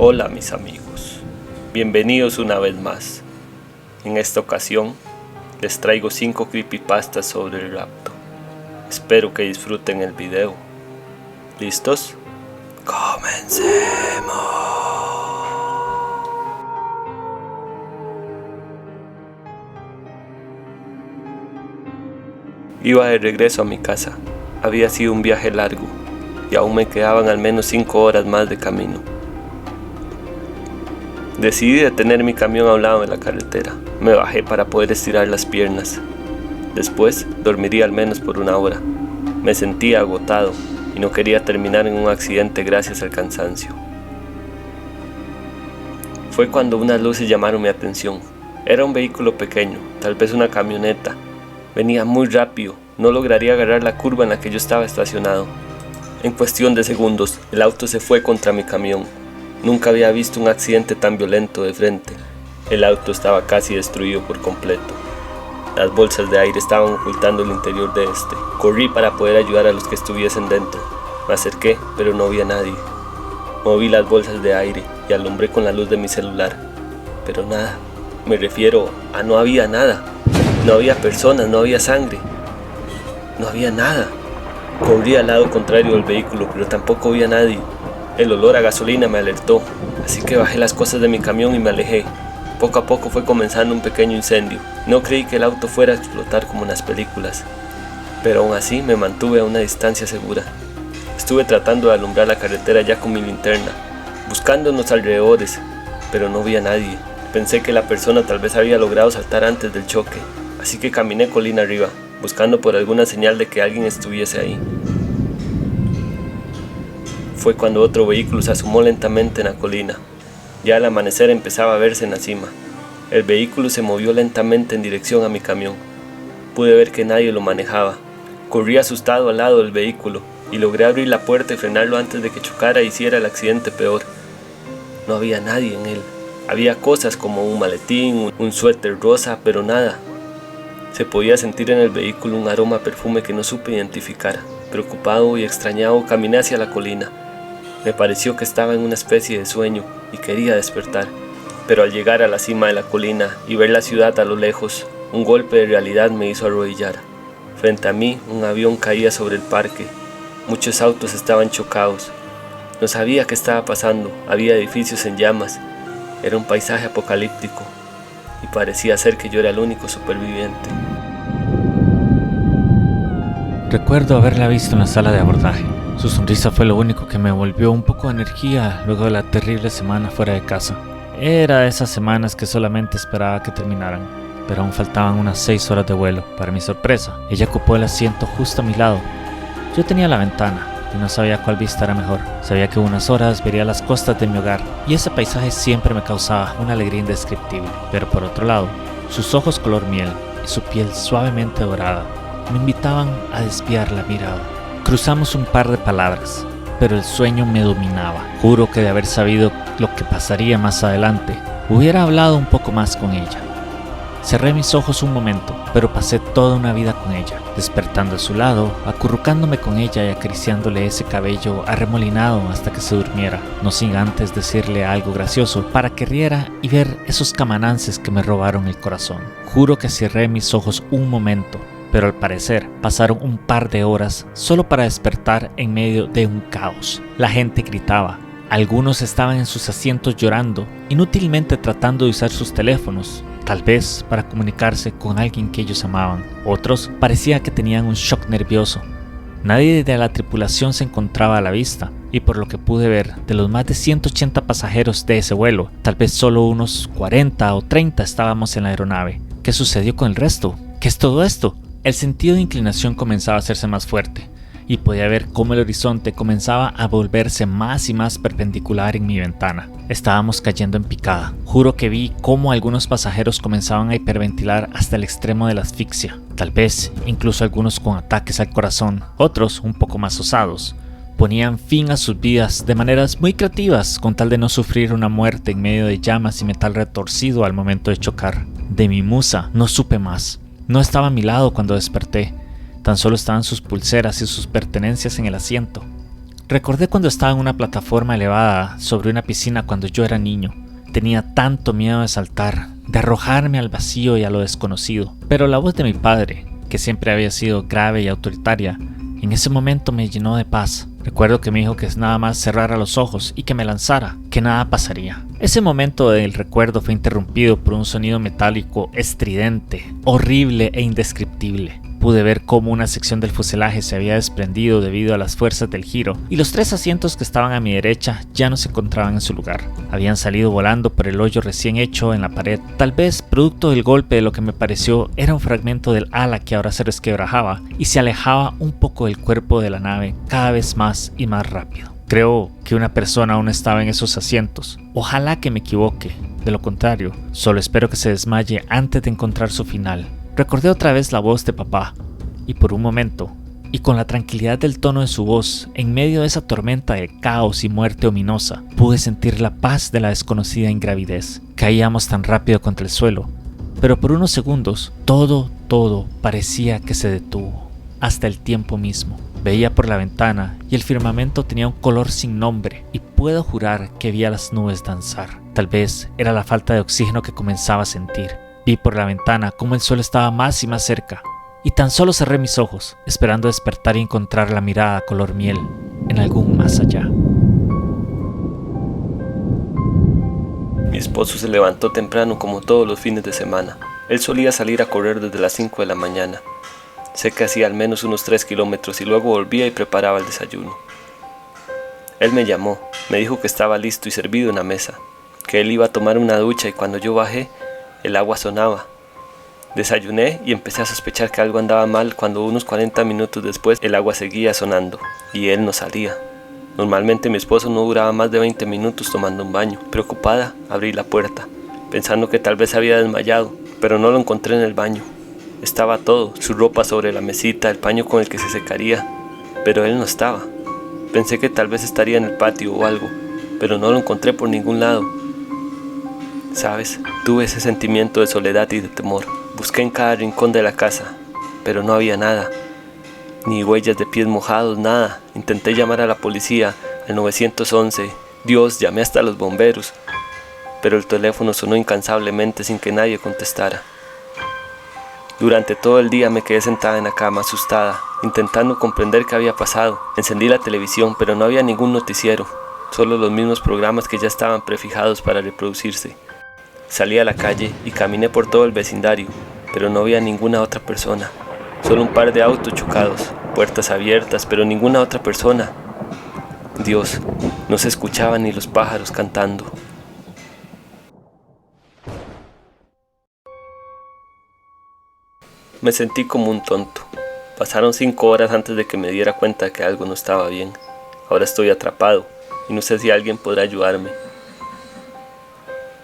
Hola mis amigos, bienvenidos una vez más. En esta ocasión les traigo 5 creepypastas sobre el rapto. Espero que disfruten el video. ¿Listos? ¡Comencemos! Iba de regreso a mi casa. Había sido un viaje largo y aún me quedaban al menos 5 horas más de camino. Decidí detener mi camión a un lado de la carretera. Me bajé para poder estirar las piernas. Después dormiría al menos por 1 hora. Me sentía agotado y no quería terminar en un accidente gracias al cansancio. Fue cuando unas luces llamaron mi atención. Era un vehículo pequeño, tal vez una camioneta. Venía muy rápido, no lograría agarrar la curva en la que yo estaba estacionado. En cuestión de segundos, el auto se fue contra mi camión. Nunca había visto un accidente tan violento de frente. El auto estaba casi destruido por completo. Las bolsas de aire estaban ocultando el interior de este. Corrí para poder ayudar a los que estuviesen dentro. Me acerqué, pero no vi a nadie. Moví las bolsas de aire y alumbré con la luz de mi celular. Pero nada, me refiero a no había nada. No había personas, no había sangre. No había nada. Corrí al lado contrario del vehículo, pero tampoco vi a nadie. El olor a gasolina me alertó, así que bajé las cosas de mi camión y me alejé. Poco a poco fue comenzando un pequeño incendio. No creí que el auto fuera a explotar como en las películas, pero aún así me mantuve a una distancia segura. Estuve tratando de alumbrar la carretera ya con mi linterna, buscando en los alrededores, pero no vi a nadie. Pensé que la persona tal vez había logrado saltar antes del choque, así que caminé colina arriba, buscando por alguna señal de que alguien estuviese ahí. Fue cuando otro vehículo se asomó lentamente en la colina. Ya al amanecer empezaba a verse en la cima. El vehículo se movió lentamente en dirección a mi camión. Pude ver que nadie lo manejaba. Corrí asustado al lado del vehículo y logré abrir la puerta y frenarlo antes de que chocara e hiciera el accidente peor. No había nadie en él. Había cosas como un maletín, un suéter rosa, pero nada. Se podía sentir en el vehículo un aroma a perfume que no supe identificar. Preocupado y extrañado caminé hacia la colina. Me pareció que estaba en una especie de sueño y quería despertar, pero al llegar a la cima de la colina y ver la ciudad a lo lejos, un golpe de realidad me hizo arrodillar. Frente a mí, un avión caía sobre el parque. Muchos autos estaban chocados. No sabía qué estaba pasando, había edificios en llamas. Era un paisaje apocalíptico y parecía ser que yo era el único superviviente. Recuerdo haberla visto en la sala de abordaje. Su sonrisa fue lo único que me volvió un poco de energía luego de la terrible semana fuera de casa. Era de esas semanas que solamente esperaba que terminaran, pero aún faltaban unas 6 horas de vuelo. Para mi sorpresa, ella ocupó el asiento justo a mi lado. Yo tenía la ventana y no sabía cuál vista era mejor. Sabía que unas horas vería las costas de mi hogar y ese paisaje siempre me causaba una alegría indescriptible. Pero por otro lado, sus ojos color miel y su piel suavemente dorada me invitaban a desviar la mirada. Cruzamos un par de palabras, pero el sueño me dominaba. Juro que de haber sabido lo que pasaría más adelante, hubiera hablado un poco más con ella. Cerré mis ojos un momento, pero pasé toda una vida con ella, despertando a su lado, acurrucándome con ella y acariciándole ese cabello arremolinado hasta que se durmiera, no sin antes decirle algo gracioso para que riera y ver esos camanances que me robaron el corazón. Juro que cerré mis ojos un momento, pero al parecer pasaron un par de horas solo para despertar en medio de un caos. La gente gritaba, algunos estaban en sus asientos llorando, inútilmente tratando de usar sus teléfonos, tal vez para comunicarse con alguien que ellos amaban. Otros parecía que tenían un shock nervioso. Nadie de la tripulación se encontraba a la vista, y por lo que pude ver, de los más de 180 pasajeros de ese vuelo, tal vez solo unos 40 o 30 estábamos en la aeronave. ¿Qué sucedió con el resto? ¿Qué es todo esto? El sentido de inclinación comenzaba a hacerse más fuerte y podía ver cómo el horizonte comenzaba a volverse más y más perpendicular en mi ventana. Estábamos cayendo en picada. Juro que vi cómo algunos pasajeros comenzaban a hiperventilar hasta el extremo de la asfixia. Tal vez incluso algunos con ataques al corazón. Otros, un poco más osados, ponían fin a sus vidas de maneras muy creativas con tal de no sufrir una muerte en medio de llamas y metal retorcido al momento de chocar. De mi musa no supe más. No estaba a mi lado cuando desperté, tan solo estaban sus pulseras y sus pertenencias en el asiento. Recordé cuando estaba en una plataforma elevada sobre una piscina cuando yo era niño. Tenía tanto miedo de saltar, de arrojarme al vacío y a lo desconocido. Pero la voz de mi padre, que siempre había sido grave y autoritaria, en ese momento me llenó de paz. Recuerdo que me dijo que nada más cerrara los ojos y que me lanzara, que nada pasaría. Ese momento del recuerdo fue interrumpido por un sonido metálico estridente, horrible e indescriptible. Pude ver cómo una sección del fuselaje se había desprendido debido a las fuerzas del giro y los 3 asientos que estaban a mi derecha ya no se encontraban en su lugar. Habían salido volando por el hoyo recién hecho en la pared. Tal vez producto del golpe de lo que me pareció era un fragmento del ala que ahora se resquebrajaba y se alejaba un poco del cuerpo de la nave cada vez más y más rápido. Creo que una persona aún estaba en esos asientos. Ojalá que me equivoque. De lo contrario, solo espero que se desmaye antes de encontrar su final. Recordé otra vez la voz de papá, y por un momento, y con la tranquilidad del tono de su voz, en medio de esa tormenta de caos y muerte ominosa, pude sentir la paz de la desconocida ingravidez. Caíamos tan rápido contra el suelo, pero por unos segundos, todo parecía que se detuvo, hasta el tiempo mismo. Veía por la ventana y el firmamento tenía un color sin nombre, y puedo jurar que vi a las nubes danzar. Tal vez era la falta de oxígeno que comenzaba a sentir. Vi por la ventana cómo el sol estaba más y más cerca, y tan solo cerré mis ojos, esperando despertar y encontrar la mirada color miel en algún más allá. Mi esposo se levantó temprano como todos los fines de semana. Él solía salir a correr desde las 5 de la mañana. Sé que hacía al menos unos 3 kilómetros y luego volvía y preparaba el desayuno. Él me llamó, me dijo que estaba listo y servido en la mesa, que él iba a tomar una ducha y cuando yo bajé, el agua sonaba. Desayuné y empecé a sospechar que algo andaba mal cuando unos 40 minutos después el agua seguía sonando y él no salía. Normalmente mi esposo no duraba más de 20 minutos tomando un baño. Preocupada, abrí la puerta, pensando que tal vez había desmayado, pero no lo encontré en el baño. Estaba todo, su ropa sobre la mesita, el paño con el que se secaría, pero él no estaba. Pensé que tal vez estaría en el patio o algo, pero no lo encontré por ningún lado. ¿Sabes? Tuve ese sentimiento de soledad y de temor. Busqué en cada rincón de la casa, pero no había nada. Ni huellas de pies mojados, nada. Intenté llamar a la policía, al 911. Dios, llamé hasta a los bomberos. Pero el teléfono sonó incansablemente sin que nadie contestara. Durante todo el día me quedé sentada en la cama, asustada, intentando comprender qué había pasado. Encendí la televisión, pero no había ningún noticiero. Solo los mismos programas que ya estaban prefijados para reproducirse. Salí a la calle y caminé por todo el vecindario, pero no había ninguna otra persona. Solo un par de autos chocados, puertas abiertas, pero ninguna otra persona. Dios, no se escuchaban ni los pájaros cantando. Me sentí como un tonto. Pasaron 5 horas antes de que me diera cuenta de que algo no estaba bien. Ahora estoy atrapado y no sé si alguien podrá ayudarme.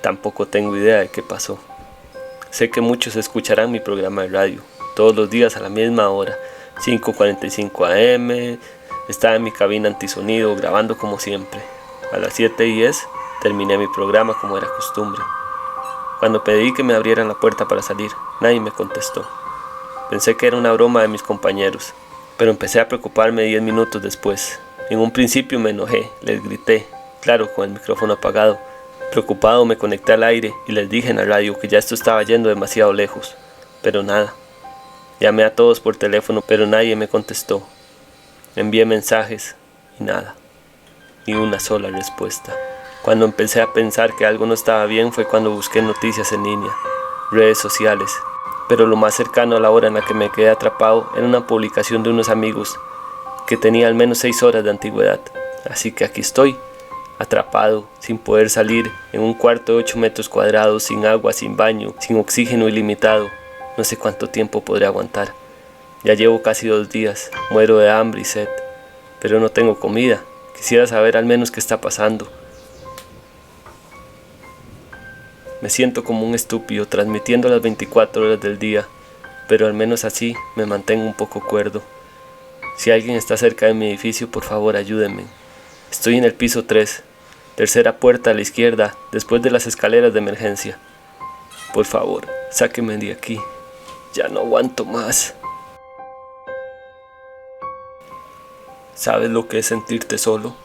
Tampoco tengo idea de qué pasó. Sé que muchos escucharán mi programa de radio, todos los días a la misma hora, 5:45 AM, estaba en mi cabina antisonido grabando como siempre. A las 7:10 terminé mi programa como era costumbre. Cuando pedí que me abrieran la puerta para salir, nadie me contestó. Pensé que era una broma de mis compañeros, pero empecé a preocuparme 10 minutos después. En un principio me enojé, les grité, claro, con el micrófono apagado. Preocupado me conecté al aire y les dije en la radio que ya esto estaba yendo demasiado lejos, pero nada. Llamé a todos por teléfono, pero nadie me contestó. Envié mensajes y nada, ni una sola respuesta. Cuando empecé a pensar que algo no estaba bien fue cuando busqué noticias en línea, redes sociales, pero lo más cercano a la hora en la que me quedé atrapado era una publicación de unos amigos que tenía al menos 6 horas de antigüedad, así que aquí estoy. Atrapado, sin poder salir, en un cuarto de 8 metros cuadrados, sin agua, sin baño, sin oxígeno ilimitado. No sé cuánto tiempo podré aguantar. Ya llevo casi 2 días, muero de hambre y sed, pero no tengo comida. Quisiera saber al menos qué está pasando. Me siento como un estúpido transmitiendo las 24 horas del día, pero al menos así me mantengo un poco cuerdo. Si alguien está cerca de mi edificio, por favor ayúdenme. Estoy en el piso 3, tercera puerta a la izquierda, después de las escaleras de emergencia. Por favor, sáquenme de aquí. Ya no aguanto más. ¿Sabes lo que es sentirte solo?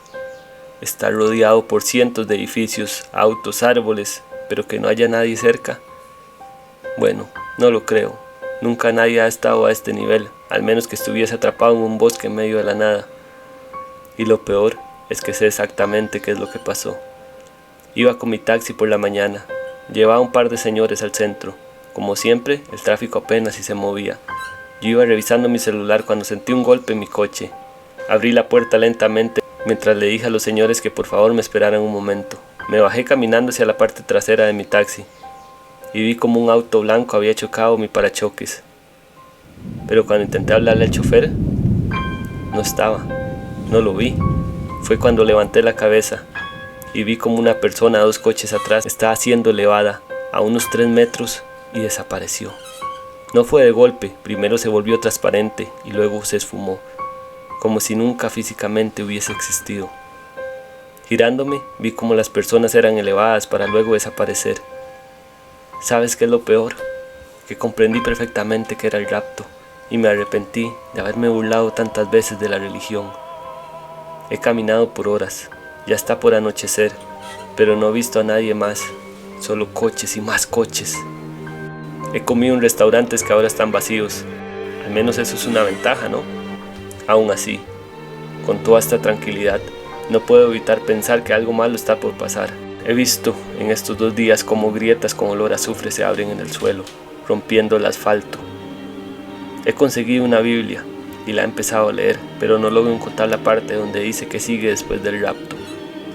Estar rodeado por cientos de edificios, autos, árboles, pero que no haya nadie cerca. Bueno, no lo creo. Nunca nadie ha estado a este nivel, al menos que estuviese atrapado en un bosque en medio de la nada. Y lo peor es que sé exactamente qué es lo que pasó. Iba con mi taxi por la mañana. Llevaba un par de señores al centro. Como siempre, el tráfico apenas si se movía. Yo iba revisando mi celular cuando sentí un golpe en mi coche. Abrí la puerta lentamente mientras le dije a los señores que por favor me esperaran un momento. Me bajé caminando hacia la parte trasera de mi taxi y vi como un auto blanco había chocado mi parachoques. Pero cuando intenté hablarle al chofer, no estaba, no lo vi. Fue cuando levanté la cabeza y vi como una persona a 2 coches atrás estaba siendo elevada a unos 3 metros y desapareció. No fue de golpe, primero se volvió transparente y luego se esfumó, como si nunca físicamente hubiese existido. Girándome, vi como las personas eran elevadas para luego desaparecer. ¿Sabes qué es lo peor? Que comprendí perfectamente que era el rapto y me arrepentí de haberme burlado tantas veces de la religión. He caminado por horas, ya está por anochecer, pero no he visto a nadie más, solo coches y más coches. He comido en restaurantes que ahora están vacíos, al menos eso es una ventaja, ¿no? Aún así, con toda esta tranquilidad, no puedo evitar pensar que algo malo está por pasar. He visto en estos 2 días como grietas con olor a azufre se abren en el suelo, rompiendo el asfalto. He conseguido una Biblia y la he empezado a leer, pero no logro encontrar la parte donde dice que sigue después del rapto.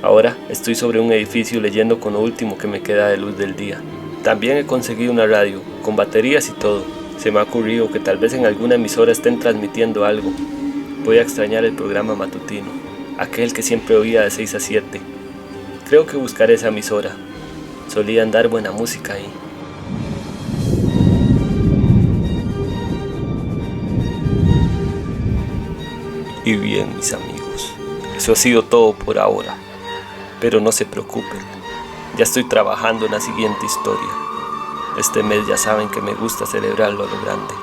Ahora estoy sobre un edificio leyendo con lo último que me queda de luz del día. También he conseguido una radio, con baterías y todo. Se me ha ocurrido que tal vez en alguna emisora estén transmitiendo algo. Voy a extrañar el programa matutino, aquel que siempre oía de 6 a 7. Creo que buscaré esa emisora. Solían dar buena música ahí. Y bien, mis amigos, eso ha sido todo por ahora. Pero no se preocupen, ya estoy trabajando en la siguiente historia. Este mes ya saben que me gusta celebrarlo a lo grande.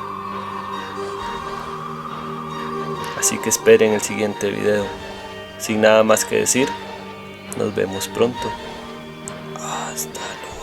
Así que esperen el siguiente video. Sin nada más que decir, nos vemos pronto. Hasta luego.